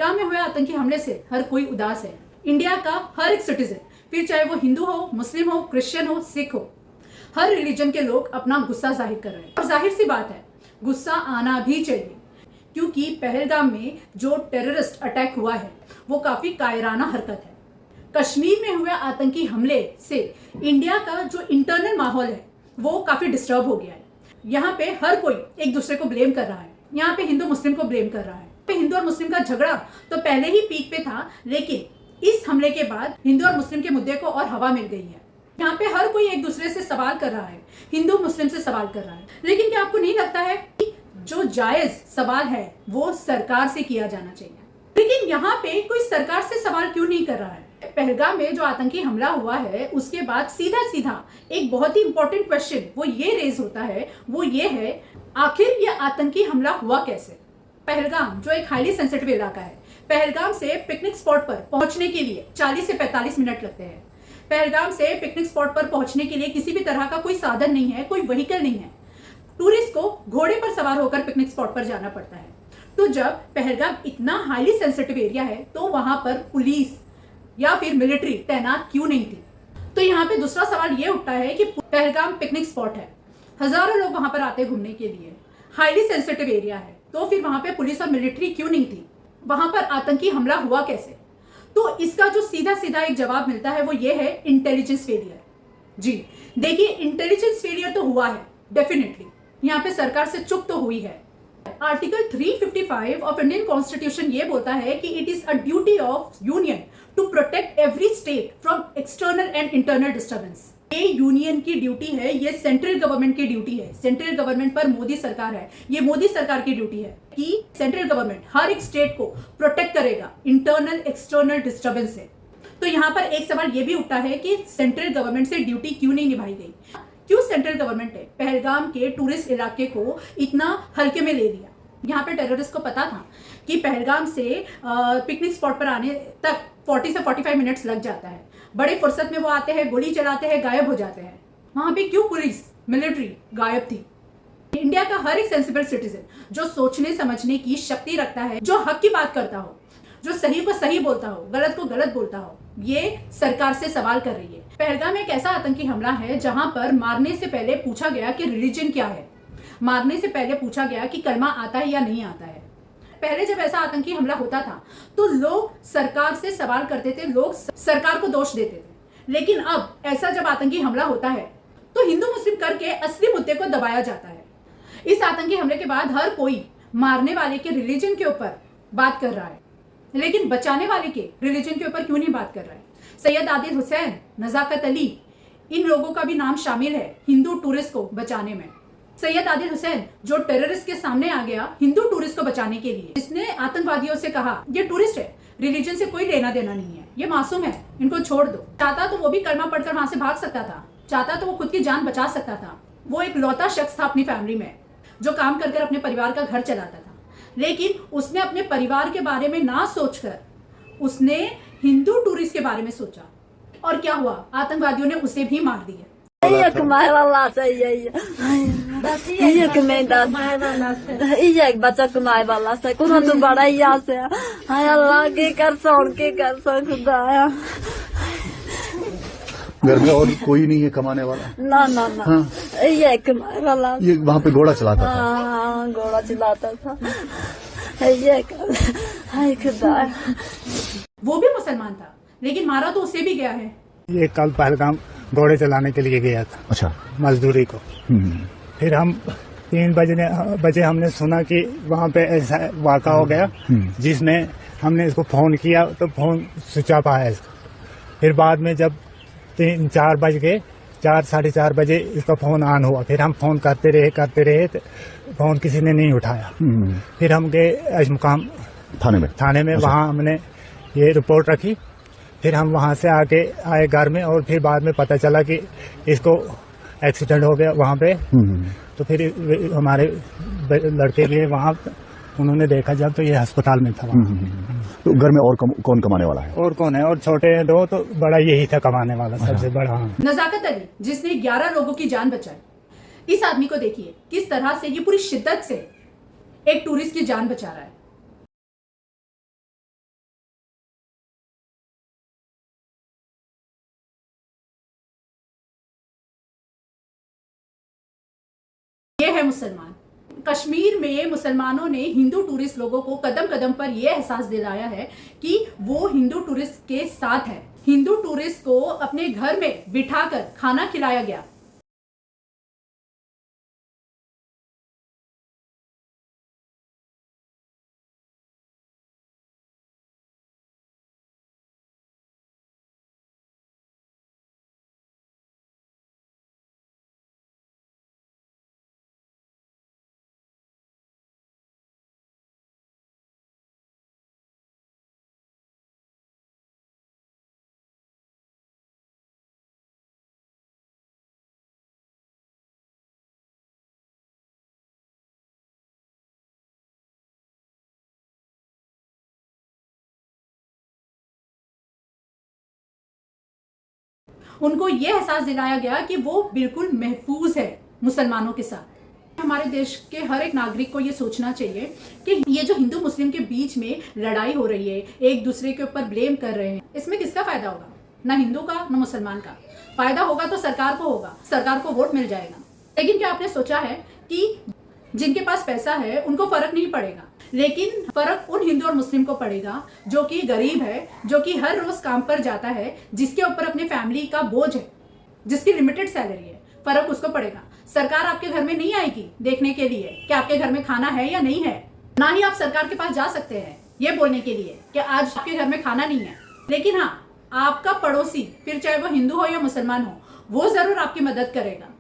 पहलगाम में हुए आतंकी हमले से हर कोई उदास है। इंडिया का हर एक सिटीजन, फिर चाहे वो हिंदू हो, मुस्लिम हो, क्रिश्चियन हो, सिख हो, हर रिलीजन के लोग अपना गुस्सा जाहिर कर रहे हैं। और जाहिर सी बात है, गुस्सा आना भी चाहिए, क्योंकि पहलगाम में जो टेररिस्ट अटैक हुआ है वो काफी कायराना हरकत है। कश्मीर में हुए आतंकी हमले से इंडिया का जो इंटरनल माहौल है वो काफी डिस्टर्ब हो गया है। यहाँ पे हर कोई एक दूसरे को ब्लेम कर रहा है। यहाँ पे हिंदू मुस्लिम को ब्लेम कर रहा है। हिंदू और मुस्लिम का झगड़ा तो पहले ही पीक पे था, लेकिन इस हमले के बाद हिंदू और मुस्लिम के मुद्दे को और हवा मिल गई है। यहाँ पे हर कोई एक दूसरे से सवाल कर रहा है, हिंदू मुस्लिम से सवाल कर रहा है। लेकिन क्या आपको नहीं लगता है कि जो जायज सवाल है वो सरकार से किया जाना चाहिए? लेकिन यहाँ पे कोई सरकार से सवाल क्यों नहीं कर रहा है? पहलगाम में जो आतंकी हमला हुआ है उसके बाद सीधा सीधा एक बहुत ही इंपॉर्टेंट क्वेश्चन वो ये रेज होता है, वो ये है, आखिर ये आतंकी हमला हुआ कैसे? पहलगाम जो एक हाईली सेंसिटिव इलाका है, पहलगाम से पिकनिक स्पॉट पर पहुंचने के लिए 40 से 45 मिनट लगते हैं। पहलगाम से पिकनिक स्पॉट पर पहुंचने के लिए किसी भी तरह का कोई साधन नहीं है, कोई व्हीकल नहीं है। टूरिस्ट को घोड़े पर सवार होकर पिकनिक स्पॉट पर जाना पड़ता है। तो जब पहलगाम इतना हाईली सेंसिटिव एरिया है तो वहां पर पुलिस या फिर मिलिट्री तैनात क्यों नहीं थी? तो यहाँ पे दूसरा सवाल ये उठता है कि पहलगाम पिकनिक स्पॉट है, हजारों लोग वहां पर आते घूमने के लिए, हाईली सेंसिटिव एरिया है, तो फिर वहां पे पुलिस और मिलिट्री क्यों नहीं थी? वहां पर आतंकी हमला हुआ कैसे? तो इसका जो सीधा सीधा एक जवाब मिलता है वो ये है, इंटेलिजेंस फेलियर। जी देखिए, इंटेलिजेंस फेलियर तो हुआ है डेफिनेटली, यहाँ पे सरकार से चूक तो हुई है। आर्टिकल 355 ऑफ इंडियन कॉन्स्टिट्यूशन ये बोलता है कि it is a duty of union to protect every state from external and internal disturbance. ये यूनियन की ड्यूटी है, ये सेंट्रल गवर्नमेंट की ड्यूटी है। सेंट्रल गवर्नमेंट पर मोदी सरकार है, ये मोदी सरकार की ड्यूटी है कि सेंट्रल गवर्नमेंट हर एक स्टेट को प्रोटेक्ट करेगा इंटरनल एक्सटर्नल डिस्टर्बेंस से। तो यहाँ पर एक सवाल ये भी उठता है कि सेंट्रल गवर्नमेंट से ड्यूटी क्यों नहीं निभाई गई? क्यों सेंट्रल गवर्नमेंट ने पहलगाम के टूरिस्ट इलाके को इतना हल्के में ले लिया? यहाँ पे टेररिस्ट को पता था कि पहलगाम से पिकनिक स्पॉट पर आने तक 40 से 45 मिनट्स लग जाता है। बड़े फुर्सत में वो आते हैं, गोली चलाते हैं, गायब हो जाते हैं। वहां पे क्यों पुलिस मिलिट्री गायब थी? इंडिया का हर एक सेंसिबल सिटीजन जो सोचने समझने की शक्ति रखता है, जो हक की बात करता हो, जो सही को सही बोलता हो, गलत को गलत बोलता हो, ये सरकार से सवाल कर रही है। पहलगाम एक ऐसा आतंकी हमला है जहां पर मारने से पहले पूछा गया कि रिलीजन क्या है, मारने से पहले पूछा गया कि कलमा आता है या नहीं आता है। पहले जब ऐसा आतंकी हमला होता था तो लोग सरकार से सवाल करते थे, लोग सरकार को दोष देते थे। लेकिन अब ऐसा जब आतंकी हमला होता है तो हिंदू मुस्लिम करके असली मुद्दे को दबाया जाता है। इस आतंकी हमले के बाद हर कोई मारने वाले के रिलीजन के ऊपर बात कर रहा है, लेकिन बचाने वाले के रिलीजन के ऊपर क्यों नहीं बात कर रहा है? सैयद आदिल हुसैन, नजाकत अली, इन लोगों का भी नाम शामिल है हिंदू टूरिस्ट को बचाने में। सैयद आदिल हुसैन जो टेररिस्ट के सामने आ गया हिंदू टूरिस्ट को बचाने के लिए, जिसने आतंकवादियों से कहा ये टूरिस्ट है, रिलीजन से कोई लेना देना नहीं है, ये मासूम है, इनको छोड़ दो। चाहता तो वो भी कलमा पढ़कर वहां से भाग सकता था, चाहता तो वो खुद की जान बचा सकता था। वो एक लौता शख्स था अपनी फैमिली में जो काम कर कर अपने परिवार का घर चलाता था, लेकिन उसने अपने परिवार के बारे में ना सोचकर उसने हिंदू टूरिस्ट के बारे में सोचा, और क्या हुआ? आतंकवादियों ने उसे भी मार दिया। घर में और कोई नहीं है कमाने वाला? ना ना ना, हाँ। ये कमाने वाला, ये वहाँ पे घोड़ा चलाता था? हाँ, घोड़ा चलाता था। ये खुदा, वो भी मुसलमान था लेकिन मारा तो उसे भी गया है। ये कल पहलगाम घोड़े चलाने के लिए गया था, अच्छा, मजदूरी को। फिर हम 3 बजे हमने सुना कि वहाँ पे ऐसा वाक़ा हो गया, जिसमें हमने इसको फोन किया तो फोन स्विच ऑफ आया इसका। फिर बाद में जब 3-4 बज गए, 4-4:30 बजे इसका फोन ऑन हुआ। फिर हम फोन करते रहे तो फोन किसी ने नहीं उठाया। फिर हम गए अजमुकाम थाने में, वहाँ हमने ये रिपोर्ट रखी। फिर हम वहाँ से आके आए घर में, और फिर बाद में पता चला कि इसको एक्सीडेंट हो गया वहाँ पे। तो फिर हमारे लड़के लिए वहाँ उन्होंने देखा जब, तो ये अस्पताल में था। तो घर में और कौन कमाने वाला है? और कौन है? और छोटे 2, तो बड़ा यही था कमाने वाला, सबसे बड़ा। नजाकत अली जिसने 11 लोगों की जान बचाई, इस आदमी को देखिए किस तरह से ये पूरी शिद्दत से एक टूरिस्ट की जान बचा रहा है। ये है मुसलमान। कश्मीर में मुसलमानों ने हिंदू टूरिस्ट लोगों को कदम कदम पर यह एहसास दिलाया है कि वो हिंदू टूरिस्ट के साथ है। हिंदू टूरिस्ट को अपने घर में बिठाकर खाना खिलाया गया। उनको यह एहसास दिलाया गया कि वो बिल्कुल महफूज है मुसलमानों के साथ। हमारे देश के हर एक नागरिक को ये सोचना चाहिए कि ये जो हिंदू मुस्लिम के बीच में लड़ाई हो रही है, एक दूसरे के ऊपर ब्लेम कर रहे हैं, इसमें किसका फायदा होगा? ना हिंदू का ना मुसलमान का। फायदा होगा तो सरकार को होगा, सरकार को वोट मिल जाएगा। लेकिन क्या आपने सोचा है कि जिनके पास पैसा है उनको फर्क नहीं पड़ेगा, लेकिन फर्क उन हिंदू और मुस्लिम को पड़ेगा जो कि गरीब है, जो कि हर रोज काम पर जाता है, जिसके ऊपर अपने फैमिली का बोझ है, जिसकी लिमिटेड सैलरी है। फर्क उसको पड़ेगा। सरकार आपके घर में नहीं आएगी देखने के लिए कि आपके घर में खाना है या नहीं है। ना ही आप सरकार के पास जा सकते हैं ये बोलने के लिए कि आज आपके घर में खाना नहीं है। लेकिन हाँ, आपका पड़ोसी, फिर चाहे वो हिंदू हो या मुसलमान हो, वो जरूर आपकी मदद करेगा।